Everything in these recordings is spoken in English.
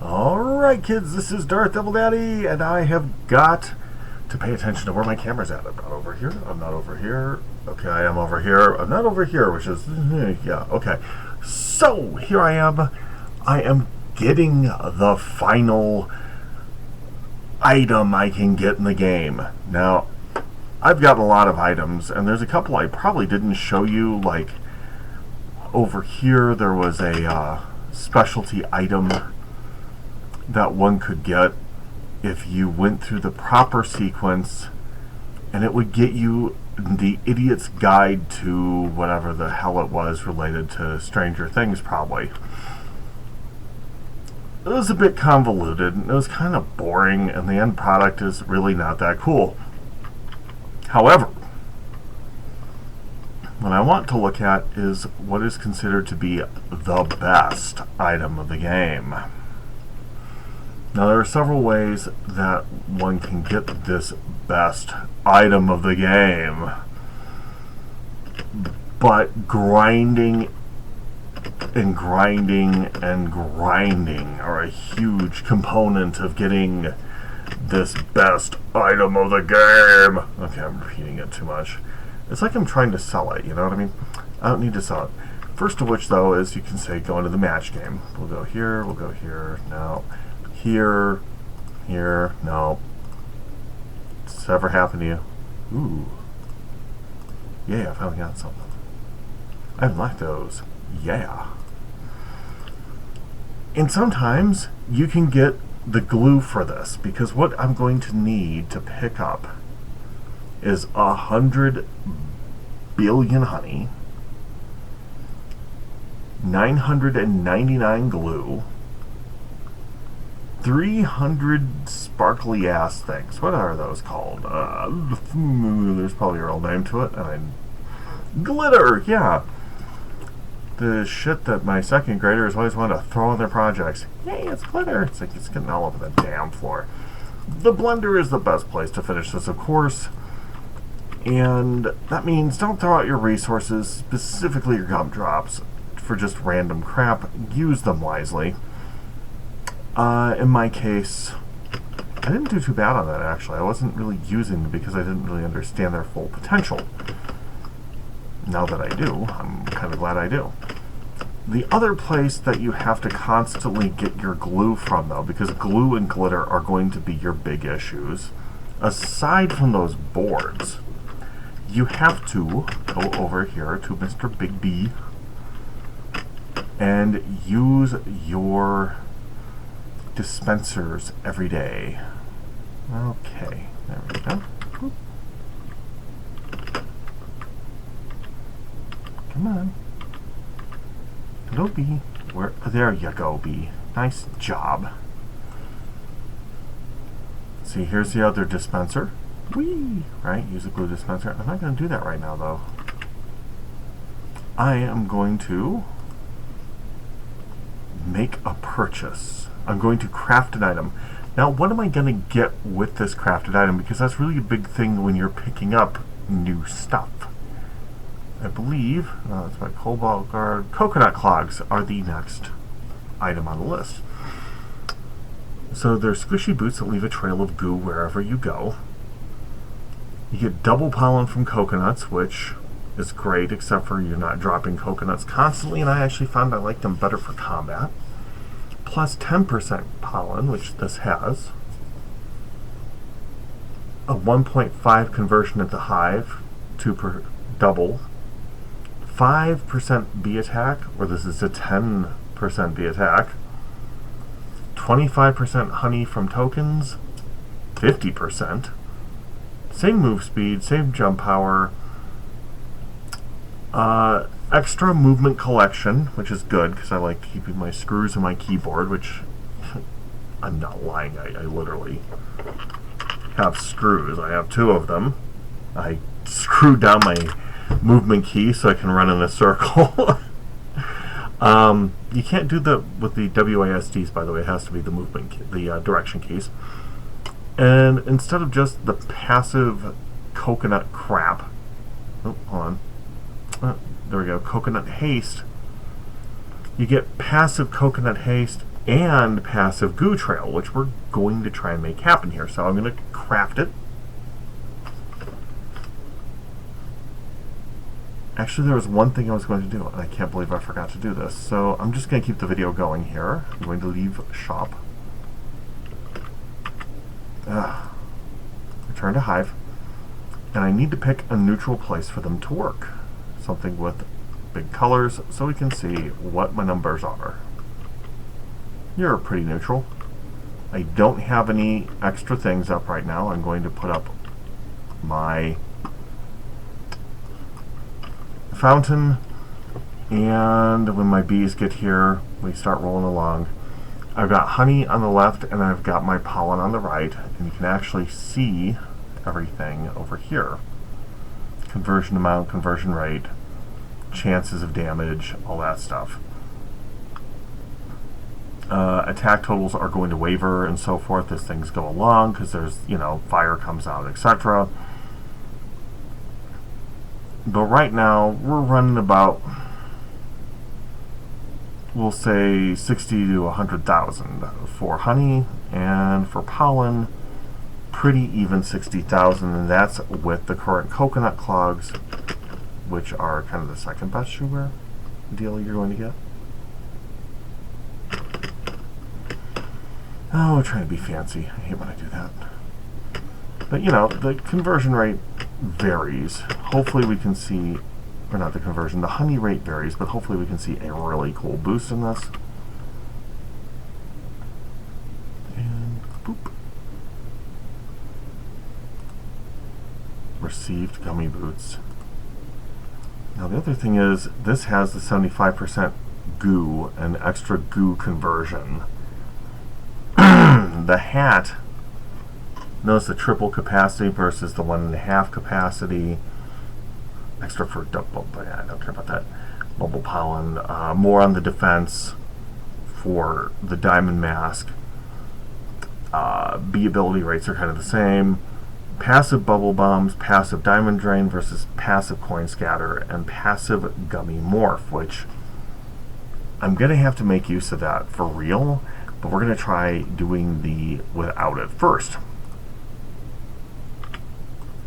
Alright kids, this is Darth Devil Daddy, and I have got to pay attention to where my camera's at. I'm not over here, I'm not over here, okay, I am over here, I'm not over here, which is, yeah, okay. So, here I am getting the final item I can get in the game. Now, I've got a lot of items, and there's a couple I probably didn't show you, like, over here there was a specialty item that one could get if you went through the proper sequence, and it would get you the Idiot's Guide to whatever the hell it was related to Stranger Things, probably. It was a bit convoluted, and it was kind of boring, and the end product is really not that cool. However, what I want to look at is what is considered to be the best item of the game. Now, there are several ways that one can get this best item of the game, but grinding and grinding and grinding are a huge component of getting this best item of the game. Okay, I'm repeating it too much. It's like I'm trying to sell it, you know what I mean? I don't need to sell it. First of which, though, is you can say go into the match game. We'll go here, no. Here, no. Does this ever happen to you? Ooh. Yeah, I finally got something. I like those. Yeah. And sometimes you can get the glue for this, because what I'm going to need to pick up is 100 billion honey, 999 glue, 300 sparkly ass things. What are those called? There's probably a real name to it. Glitter, yeah. The shit that my second graders always want to throw in their projects. Hey, it's glitter. It's like it's getting all over the damn floor. The blender is the best place to finish this, of course. And that means don't throw out your resources, specifically your gumdrops, for just random crap. Use them wisely. In my case, I didn't do too bad on that, actually. I wasn't really using them because I didn't really understand their full potential. Now that I do, I'm kind of glad I do. The other place that you have to constantly get your glue from, though, because glue and glitter are going to be your big issues, aside from those boards, you have to go over here to Mr. Big B and use your dispensers every day. Okay, there we go. Come on. Hello, B. There you go, B. Nice job. See, here's the other dispenser. Whee! Right? Use a glue dispenser. I'm not going to do that right now, though. I am going to make a purchase. I'm going to craft an item. Now, what am I going to get with this crafted item? Because that's really a big thing when you're picking up new stuff. I believe, that's my cobalt guard, coconut clogs are the next item on the list. So they're squishy boots that leave a trail of goo wherever you go. You get double pollen from coconuts, which is great, except for you're not dropping coconuts constantly, and I actually found I like them better for combat. Plus 10% pollen, which this has. A 1.5 conversion at the hive, 2 per double. 5% bee attack, or this is a 10% bee attack. 25% honey from tokens. 50%. Same move speed, same jump power. Extra movement collection, which is good because I like keeping my screws in my keyboard, which I'm not lying, I literally have screws. I have 2 of them. I screwed down my movement key so I can run in a circle. You can't do that with the WASDs, by the way. It has to be the movement key, the direction keys. And instead of just the passive coconut crap, oh, hold on. There we go, coconut haste. You get passive coconut haste and passive goo trail, which we're going to try and make happen here. So I'm going to craft it. Actually, there was one thing I was going to do, and I can't believe I forgot to do this. So I'm just going to keep the video going here. I'm going to leave shop. Return to hive. And I need to pick a neutral place for them to work. Something with big colors so we can see what my numbers are. You're pretty neutral. I don't have any extra things up right now. I'm going to put up my fountain, and when my bees get here, we start rolling along. I've got honey on the left and I've got my pollen on the right, and you can actually see everything over here. Conversion amount, conversion rate, chances of damage, all that stuff. Attack totals are going to waver and so forth as things go along, because there's, fire comes out, etc. But right now, we're running about, we'll say 60 to 100,000 for honey, and for pollen, pretty even 60,000, and that's with the current coconut clogs, which are kind of the second best sugar deal you're going to get. Oh, we're trying to be fancy. I hate when I do that. But, the conversion rate varies. Hopefully we can see, or not the conversion, the honey rate varies, but hopefully we can see a really cool boost in this. And boop. Received gummy boots. Now the other thing is, this has the 75% goo and extra goo conversion. The hat, notice the triple capacity versus the 1.5 capacity. Extra for double, but I don't care about that. Bubble pollen, more on the defense for the diamond mask. Bee ability rates are kind of the same. Passive bubble bombs, passive diamond drain versus passive coin scatter, and passive gummy morph, which I'm going to have to make use of that for real, but we're going to try doing the without it first.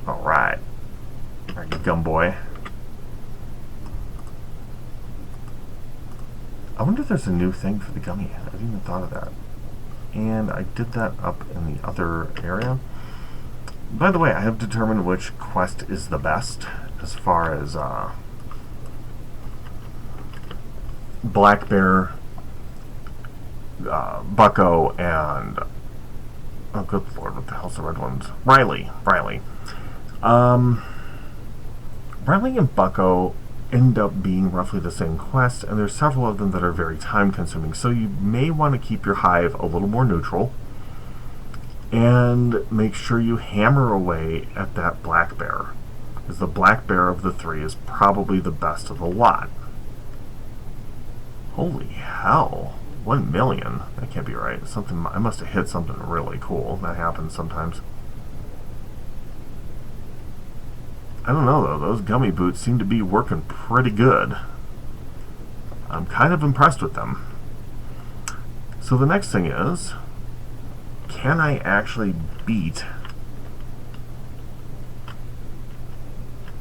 Alright. Alright, gum boy. I wonder if there's a new thing for the gummy. I didn't even thought of that. And I did that up in the other area. By the way, I have determined which quest is the best as far as Black Bear, Bucko, and oh good lord, what the hell's the red ones? Riley. Riley and Bucko end up being roughly the same quest, and there's several of them that are very time consuming, so you may want to keep your hive a little more neutral and make sure you hammer away at that black bear, because the black bear of the three is probably the best of the lot. Holy hell, 1 million. That can't be right. I must have hit something really cool. That happens sometimes. I don't know though, those gummy boots seem to be working pretty good. I'm kind of impressed with them. So the next thing is, can I actually beat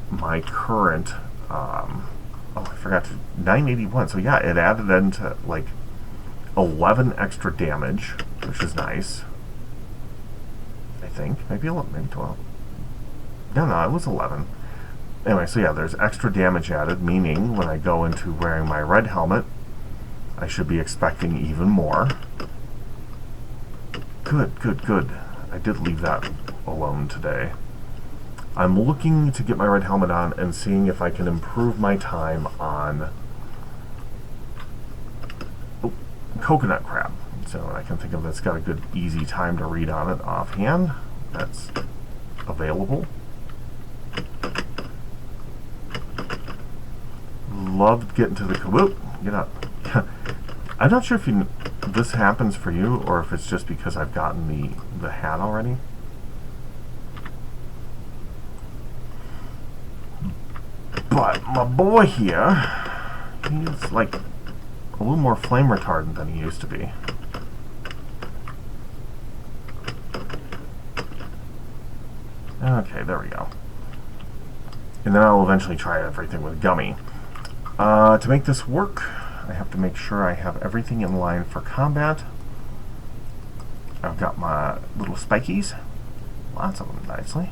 my current, oh I forgot to, 981, so yeah, it added into like 11 extra damage, which is nice. I think, maybe 11, maybe 12. No, it was 11. Anyway, so yeah, there's extra damage added, meaning when I go into wearing my red helmet, I should be expecting even more. Good. I did leave that alone today. I'm looking to get my red helmet on and seeing if I can improve my time on coconut crab. So I can think of that's got a good easy time to read on it offhand. That's available. Loved getting to the whoop, get up. I'm not sure if this happens for you or if it's just because I've gotten the hat already. But my boy here, he's like a little more flame retardant than he used to be. Okay, there we go. And then I'll eventually try everything with gummy. To make this work, I have to make sure I have everything in line for combat. I've got my little spikies. Lots of them, nicely.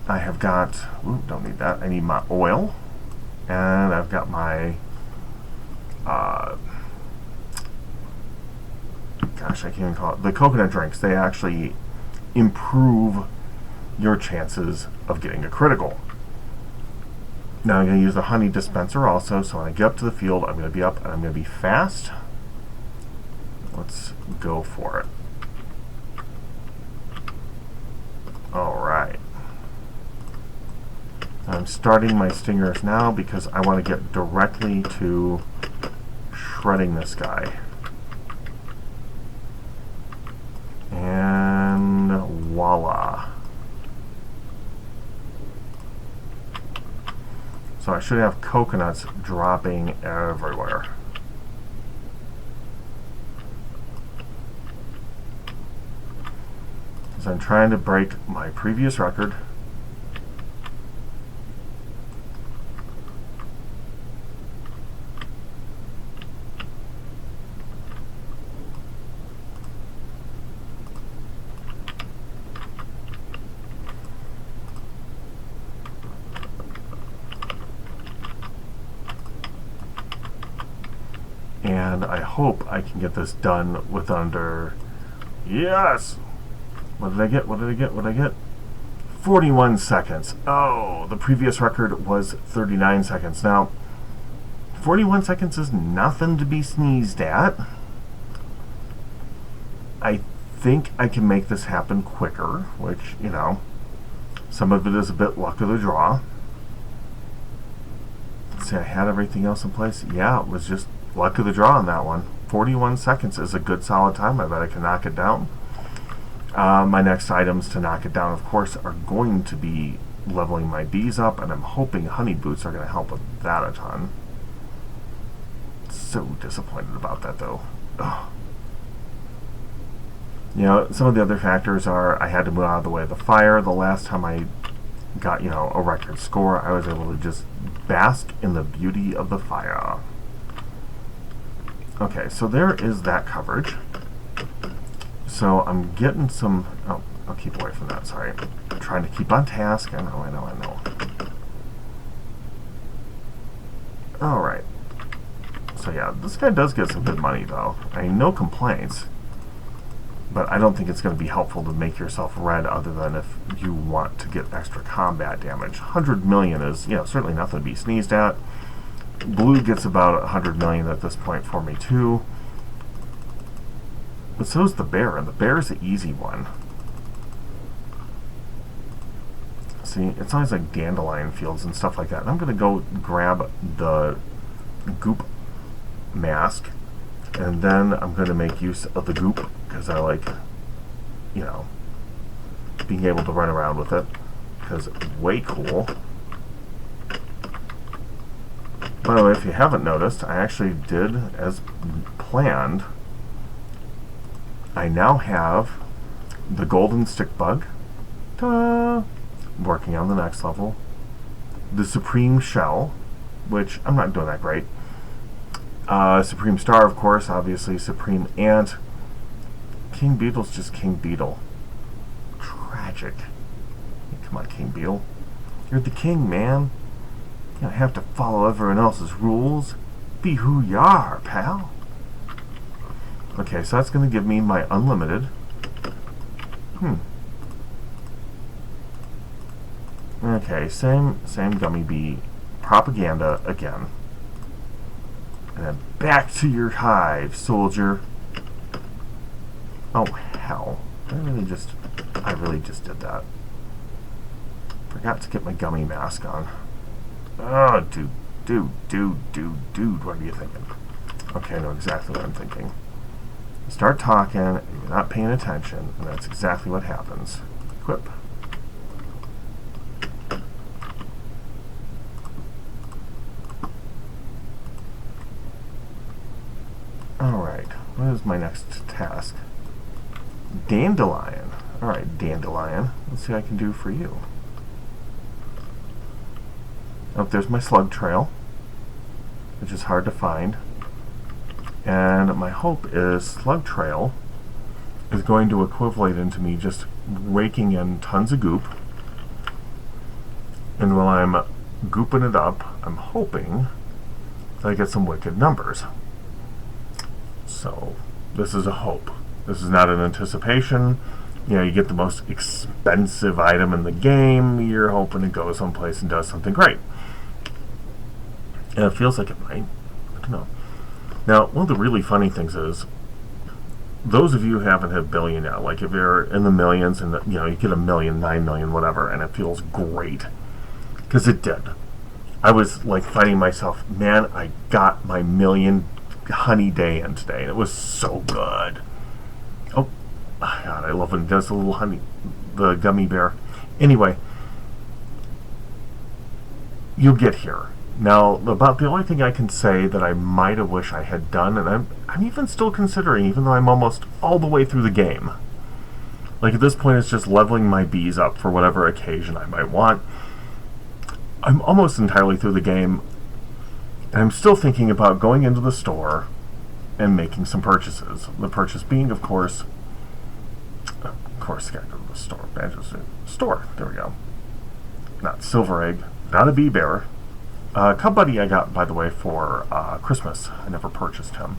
I have got... Ooh, don't need that. I need my oil. And I've got my... gosh, I can't even call it... The coconut drinks. They actually improve your chances of getting a critical. Now I'm going to use the honey dispenser also, so when I get up to the field, I'm going to be up and I'm going to be fast. Let's go for it. Alright. I'm starting my stingers now because I want to get directly to shredding this guy. And voila. So I should have coconuts dropping everywhere. So I'm trying to break my previous record. And I hope I can get this done with under... Yes! What did I get? What did I get? What did I get? 41 seconds. Oh, the previous record was 39 seconds. Now, 41 seconds is nothing to be sneezed at. I think I can make this happen quicker, which, you know, some of it is a bit luck of the draw. Let's see, I had everything else in place. Yeah, it was just luck of the draw on that one. 41 seconds is a good solid time. I bet I can knock it down. My next items to knock it down, of course, are going to be leveling my bees up, and I'm hoping honey boots are going to help with that a ton. So disappointed about that, though. Ugh. You know, some of the other factors are I had to move out of the way of the fire. The last time I got, you know, a record score, I was able to just bask in the beauty of the fire. Okay, so there is that coverage. So I'm getting some... Oh, I'll keep away from that, sorry. I'm trying to keep on task. I know. Alright. So yeah, this guy does get some good money, though. I mean, no complaints. But I don't think it's going to be helpful to make yourself red other than if you want to get extra combat damage. 100 million is, you know, certainly nothing to be sneezed at. Blue gets about 100 million at this point for me, too. But so is the bear, and the bear is the easy one. See, it's always like dandelion fields and stuff like that. And I'm going to go grab the goop mask, and then I'm going to make use of the goop, because I like, you know, being able to run around with it, because it's way cool. By the way, if you haven't noticed, I actually did, as planned, I now have the golden stick bug. Ta-da! Working on the next level. The supreme shell, which I'm not doing that great. Supreme star, of course, obviously. Supreme ant. King Beetle's just King Beetle. Tragic. Come on, King Beetle. You're the king, man. You don't have to follow everyone else's rules. Be who you are, pal. Okay, so that's going to give me my unlimited. Okay, same gummy bee propaganda again. And then back to your hive, soldier. Oh, hell. I really just did that. Forgot to get my gummy mask on. Oh, dude, what are you thinking? Okay, I know exactly what I'm thinking. You start talking, and you're not paying attention, and that's exactly what happens. Equip. Alright, what is my next task? Dandelion. Alright, dandelion. Let's see what I can do for you. Oh, there's my slug trail, which is hard to find. And my hope is slug trail is going to equivalent into me just raking in tons of goop. And while I'm gooping it up, I'm hoping that I get some wicked numbers. So, this is a hope. This is not an anticipation. You know, you get the most expensive item in the game, you're hoping it goes someplace and does something great. And it feels like it might. I don't know. Now, one of the really funny things is, those of you who haven't hit billion yet, like if you're in the millions and you know you get 1 million, 9 million, whatever, and it feels great, because it did. I was like fighting myself, man, I got my million honey day in today, and it was so good. Oh, God, I love when it does the little honey, the gummy bear. Anyway, you'll get here. Now, about the only thing I can say that I might have wished I had done, and I'm even still considering, even though I'm almost all the way through the game. Like, at this point, it's just leveling my bees up for whatever occasion I might want. I'm almost entirely through the game, and I'm still thinking about going into the store and making some purchases. The purchase being, of course, I gotta go to the store. Store, there we go. Not Silver Egg, not a bee bear. Cub Buddy I got, by the way, for Christmas. I never purchased him.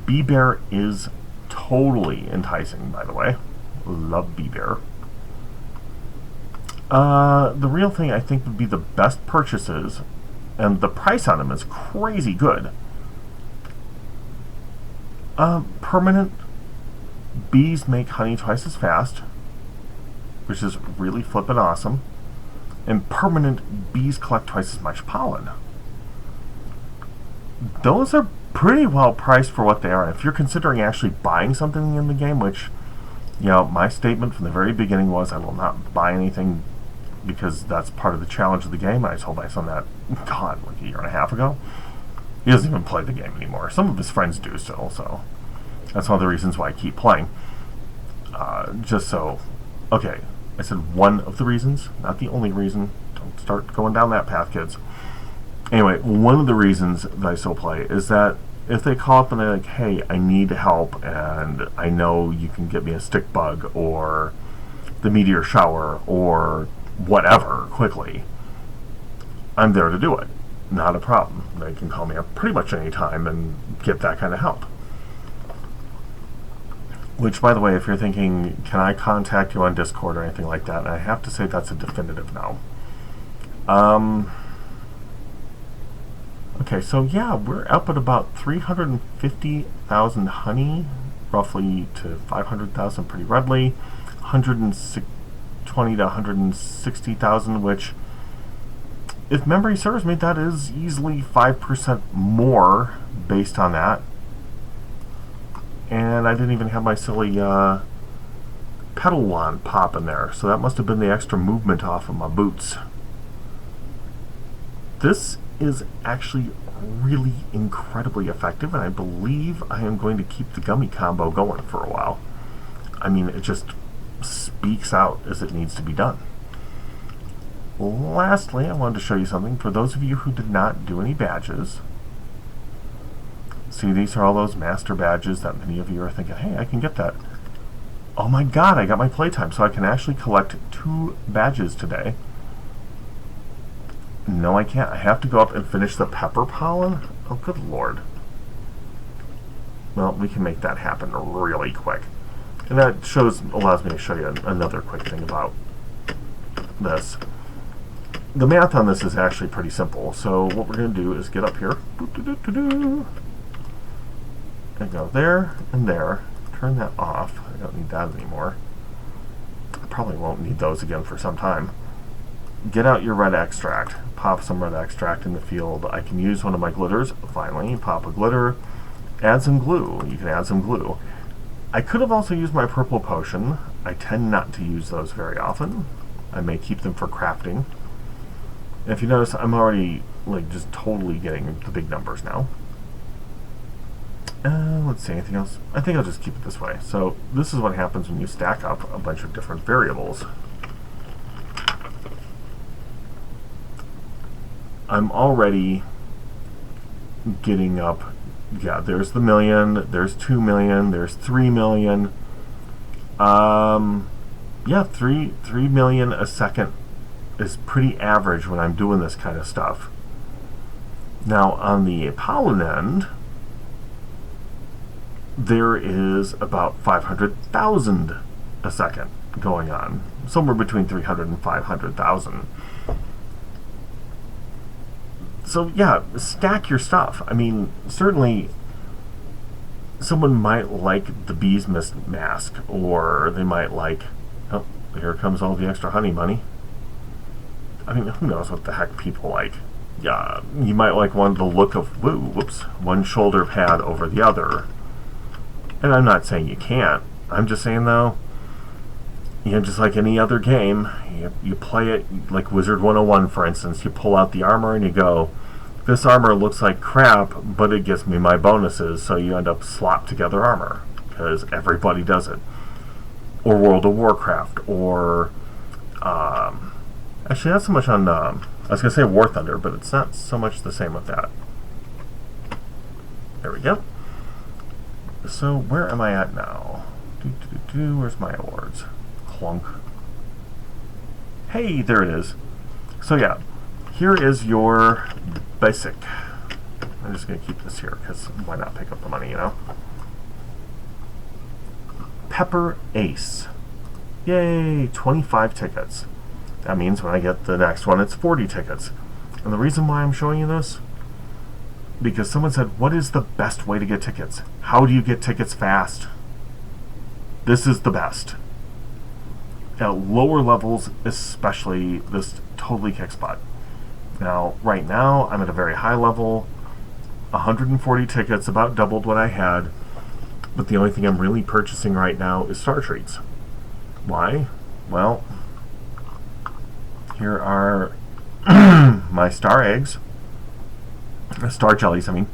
Bee Bear is totally enticing, by the way. Love Bee Bear. The real thing I think would be the best purchases, and the price on them is crazy good. Permanent bees make honey twice as fast, which is really flippin' awesome. And permanent bees collect twice as much pollen. Those are pretty well priced for what they are. If you're considering actually buying something in the game, which, you know, my statement from the very beginning was I will not buy anything because that's part of the challenge of the game. I told my son that, God, like a year and a half ago. He doesn't even play the game anymore. Some of his friends do still, so that's one of the reasons why I keep playing. Just so, okay, I said one of the reasons, not the only reason. Don't start going down that path, kids. Anyway, one of the reasons that I still play is that if they call up and they're like, hey, I need help, and I know you can get me a stick bug or the meteor shower or whatever quickly, I'm there to do it. Not a problem. They can call me up pretty much any time and get that kind of help. Which, by the way, if you're thinking, can I contact you on Discord or anything like that, I have to say that's a definitive no. Okay, so yeah, we're up at about 350,000 honey, roughly to 500,000 pretty readily, 120 to 160,000, which, if memory serves me, that is easily 5% more based on that. And I didn't even have my silly pedal wand pop in there, so that must have been the extra movement off of my boots. This is actually really incredibly effective, and I believe I am going to keep the gummy combo going for a while. I mean, it just speaks out as it needs to be done. Lastly, I wanted to show you something. For those of you who did not do any badges, see, these are all those master badges that many of you are thinking, hey, I can get that. Oh my God, I got my playtime, so I can actually collect 2 badges today. No, I can't. I have to go up and finish the pepper pollen. Oh, good Lord. Well, we can make that happen really quick. And that allows me to show you another quick thing about this. The math on this is actually pretty simple. So what we're going to do is get up here. And go there and there. Turn that off. I don't need that anymore. I probably won't need those again for some time. Get out your red extract. Pop some red extract in the field. I can use one of my glitters. Finally, pop a glitter. Add some glue. You can add some glue. I could have also used my purple potion. I tend not to use those very often. I may keep them for crafting. And if you notice, I'm already like just totally getting the big numbers now. Let's see, anything else? I think I'll just keep it this way. So this is what happens when you stack up a bunch of different variables. I'm already getting up, yeah, there's the million, there's 2 million, there's 3 million. Yeah, 3 million a second is pretty average when I'm doing this kind of stuff. Now on the Apollon end, there is about 500,000 a second going on, somewhere between 300 and 500,000. So yeah, stack your stuff. I mean, certainly someone might like the bee's mask, or they might like, oh, here comes all the extra honey money. I mean, who knows what the heck people like. Yeah, you might like the look of, one shoulder pad over the other. And I'm not saying you can't. I'm just saying, though, just like any other game, you play it like Wizard 101, for instance. You pull out the armor and you go, this armor looks like crap, but it gives me my bonuses, so you end up slop together armor, because everybody does it. Or World of Warcraft, or... actually, not so much on... I was going to say War Thunder, but it's not so much the same with that. There we go. So, where am I at now? Where's my awards? Clunk. Hey, there it is. So yeah, here is your basic. I'm just going to keep this here, because why not pick up the money, Pepper Ace. Yay, 25 tickets. That means when I get the next one, it's 40 tickets. And the reason why I'm showing you this, because someone said, what is the best way to get tickets? How do you get tickets fast? This is the best. At lower levels, especially, this totally kicks butt. Now, right now, I'm at a very high level, 140 tickets, about doubled what I had, but the only thing I'm really purchasing right now is Star Treats. Why? Well, here are my Star Eggs. Star jellies, I mean.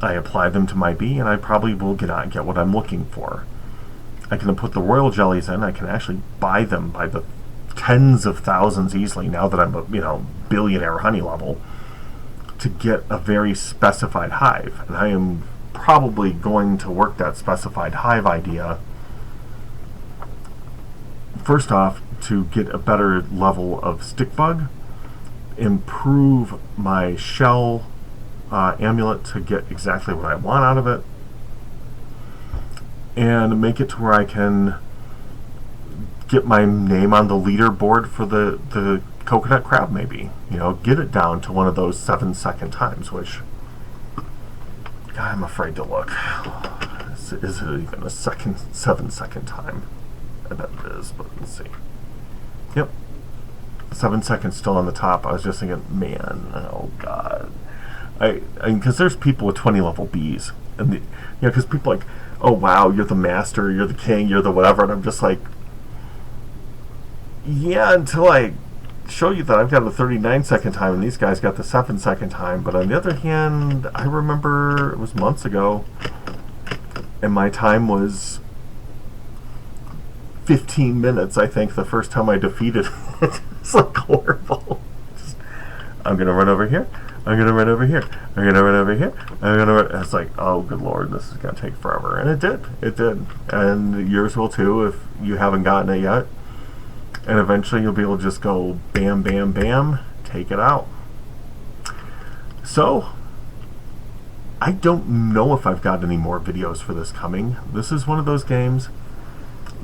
I apply them to my bee, and I probably will get what I'm looking for. I can put the royal jellies in. I can actually buy them by the tens of thousands easily now that I'm a billionaire honey level, to get a very specified hive. And I am probably going to work that specified hive idea first off to get a better level of stick bug, improve my shell amulet to get exactly what I want out of it, and make it to where I can get my name on the leaderboard for the coconut crab, maybe. Get it down to one of those 7-second times, which, God, I'm afraid to look. Is it even a 7-second time? I bet it is, but let's see. Yep. 7 seconds still on the top. I was just thinking, man, oh God. Because there's people with 20 level bees, and because people are like, oh wow, you're the master, you're the king, you're the whatever, and I'm just like, yeah, until I show you that I've got a 39-second time and these guys got the 7-second time. But on the other hand, I remember it was months ago, and my time was 15 minutes, I think, the first time I defeated it. It's like horrible. I'm gonna run over here. I'm gonna run over here. I'm gonna run over here. I'm gonna run. It's like, oh, good lord, this is gonna take forever, and it did. It did, and yours will too if you haven't gotten it yet. And eventually, you'll be able to just go bam, bam, bam, take it out. So, I don't know if I've got any more videos for this coming. This is one of those games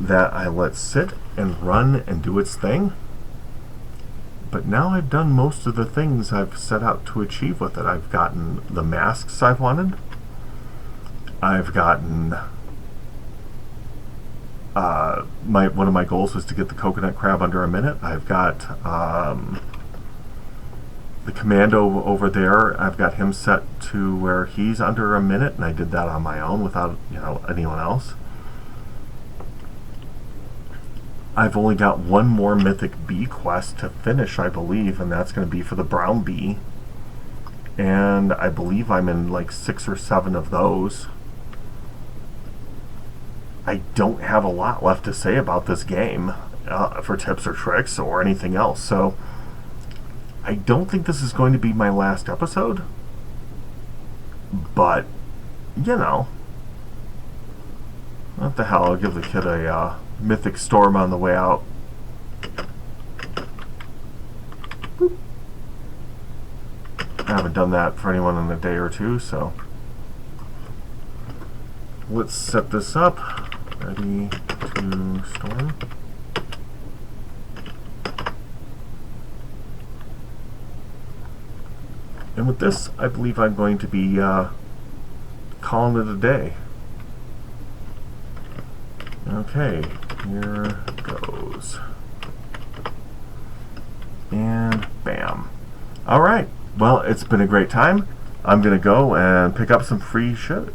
that I let sit and run and do its thing. But now I've done most of the things I've set out to achieve with it. I've gotten the masks I've wanted. I've gotten... one of my goals was to get the coconut crab under a minute. I've got the commando over there. I've got him set to where he's under a minute, and I did that on my own without anyone else. I've only got one more mythic bee quest to finish, I believe, and that's going to be for the brown bee. And I believe I'm in like 6 or 7 of those. I don't have a lot left to say about this game for tips or tricks or anything else. So I don't think this is going to be my last episode. But, you know, what the hell, I'll give the kid a Mythic Storm on the way out. Boop. I haven't done that for anyone in a day or two, so let's set this up. Ready to storm. And with this, I believe I'm going to be calling it a day. Okay, here goes. And bam. Alright, well, it's been a great time. I'm going to go and pick up some free stuff.